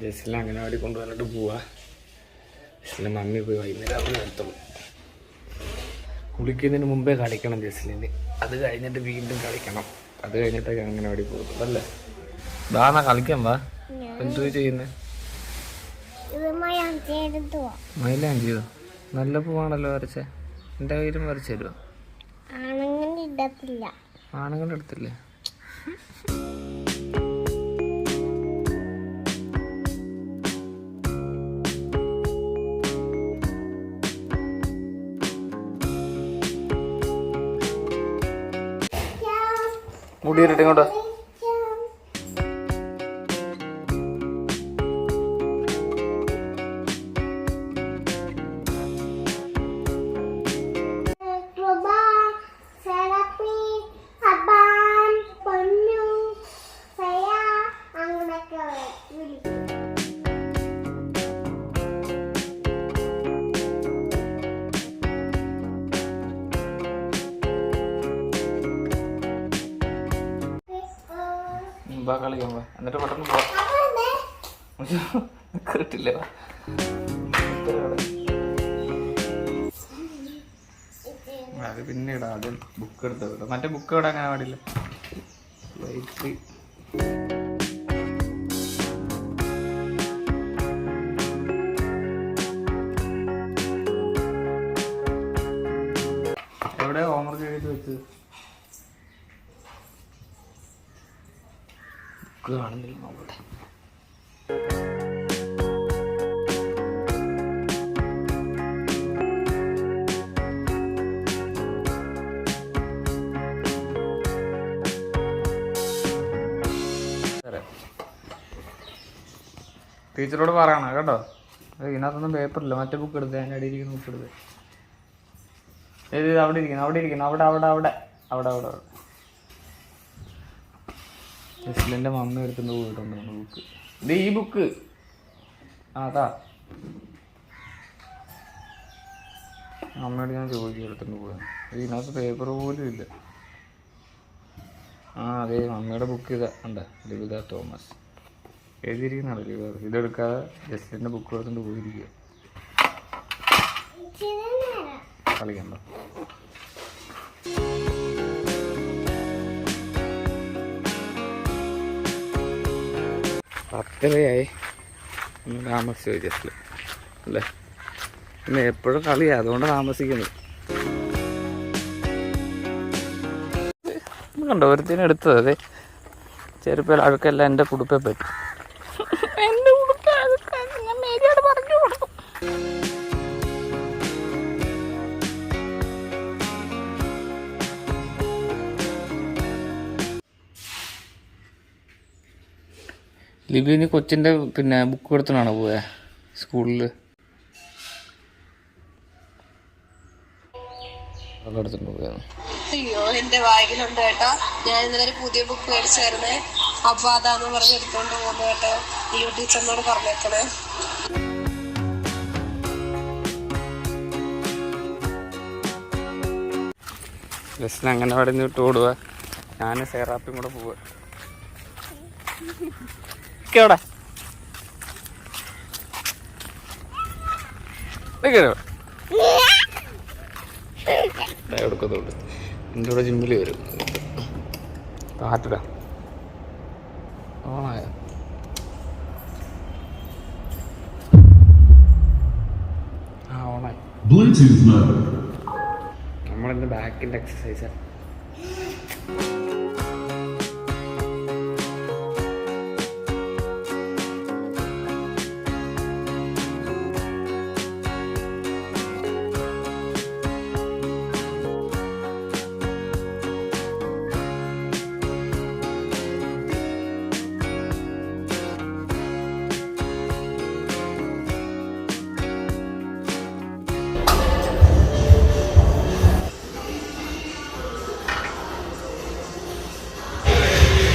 ജസ്റ്റിനെ അംഗനവാടി കൊണ്ടുവന്നിട്ട് പോവാ. ജസ്റ്റിൻ്റെ മമ്മി പോയി വൈകുന്നേരം അവിടെ നിർത്തുള്ളൂ. കുളിക്കുന്നതിന് മുമ്പേ കളിക്കണം ജസ്റ്റിന്. അത് കഴിഞ്ഞിട്ട് വീണ്ടും കളിക്കണം. അത് കഴിഞ്ഞിട്ടൊക്കെ അംഗനവാടി പോകും അല്ലേ? വാ കളിക്കാൻ വാ. എന്തോ ചെയ്യുന്നത്? മൈലാഞ്ചിയോ? നല്ല പൂവാണല്ലോ വരച്ചേ. എൻ്റെ കയ്യിലും വരച്ചു തരുമോ? ആണുങ്ങളുടെ അടുത്തില്ലേ? മുടിയിലിട്ട് ഇങ്ങോട്ടോ. കളിക്കാൻ പോവാ. എന്നിട്ട് പെട്ടെന്ന് പോവാ. കേട്ടില്ലേ? അത് പിന്നീട് ആദ്യം ബുക്ക് എടുത്ത് കേട്ടോ. മറ്റേ ബുക്ക് ഇവിടെ അങ്ങനെ പാടില്ല. ലൈറ്റ് എവിടെ ഹോംവർക്ക് എഴുതി വെച്ച് ബുക്ക് കാണുന്നില്ല. നോക്കട്ടെ. ടീച്ചറോട് പറയണം കേട്ടോ. ഇതിനകത്തൊന്നും പേപ്പറില്ല. മറ്റേ ബുക്ക് എടുത്ത് അതിൻ്റെ അടിയിരിക്കുന്ന ബുക്ക് എടുത്ത് ഏത് അവിടെ ഇരിക്കണം. അവിടെ ജസ്ലിൻ്റെ മമ്മ എടുത്തുകൊണ്ട് പോയിട്ടുണ്ട് ബുക്ക്. ഇത് ഈ ബുക്ക് അതാ അമ്മയോട് ഞാൻ ചോദിക്കും എടുത്തുകൊണ്ട് പോകാൻ. ഇതിനകത്ത് പേപ്പർ പോലും ഇല്ല. അതെ മമ്മയുടെ ബുക്ക് ഇതാ ഉണ്ട്. ലിബിത തോമസ് എഴുതിയിരിക്കുന്നതാണ്. ലിബിത ഇതെടുക്കാതെ ജസ്ലിൻ്റെ ബുക്ക് എടുത്തുകൊണ്ട് പോയിരിക്കുക. കളിക്കണ്ടോ? പത്തരയായി. ഒന്ന് താമസിച്ചു പോയി ജസ്റ്റിൽ അല്ലേ? പിന്നെ എപ്പോഴും കളിയാണ്, അതുകൊണ്ട് താമസിക്കുന്നത്. കണ്ടോ ഒരുത്തിനെ എടുത്തത്? അതെ ചെറുപ്പം അഴുക്കെല്ലാം എൻ്റെ കുടുപ്പേ പറ്റും. എൻ്റെ കുടുപ്പ ഞാൻ മേരിയോട് പറഞ്ഞു കൊടുക്കും. ലിബിന് കൊച്ചിൻ്റെ പിന്നെ ബുക്ക് കൊടുത്തനാണോ പോയ സ്കൂളിൽ? എടുത്തോണ്ട് പോയത്. അയ്യോ എന്റെ ബാഗിലുണ്ട് കേട്ടോ. ഞാൻ ഇന്നലെ ഒരു പുതിയ ബുക്ക് മേടിച്ചായിരുന്നേ. അപ്പൊ അതാന്ന് പറഞ്ഞ് എടുത്തോണ്ട് പോകുന്നു കേട്ടോ. ഈ ടീച്ചറിനോട് പറഞ്ഞേക്കണേ. ജസ്റ്റിന് അംഗനവാടി നിന്ന് വിട്ട് ഓടുക. ഞാൻ സേറാപ്പിയും കൂടെ പോവുക. എവിടെ എടുക്കത്തോണ്ട് എൻ്റെ കൂടെ ജിമ്മിൽ വരും. കാറ്റിടാ ഓണായ ഓണായി. നമ്മളിന്ന് ബാക്കിൻ്റെ എക്സസൈസാണ്.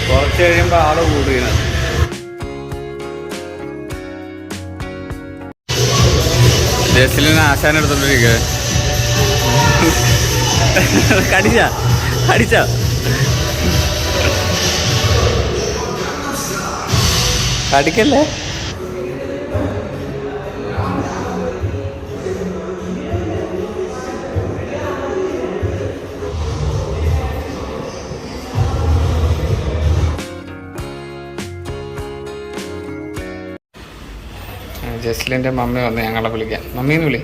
കുറച്ച് കഴിയുമ്പോൾ ആള് കൂടുകയാണ്. ജസ്ലിനെ ആശാൻ എടുത്തോണ്ടിരിക്കുക. കടിച്ച കടിക്കല്ലേ? ജസ്ലിൻ്റെ മമ്മി വന്ന് ഞങ്ങളെ വിളിക്കാൻ. മമ്മീന്ന് വിളി.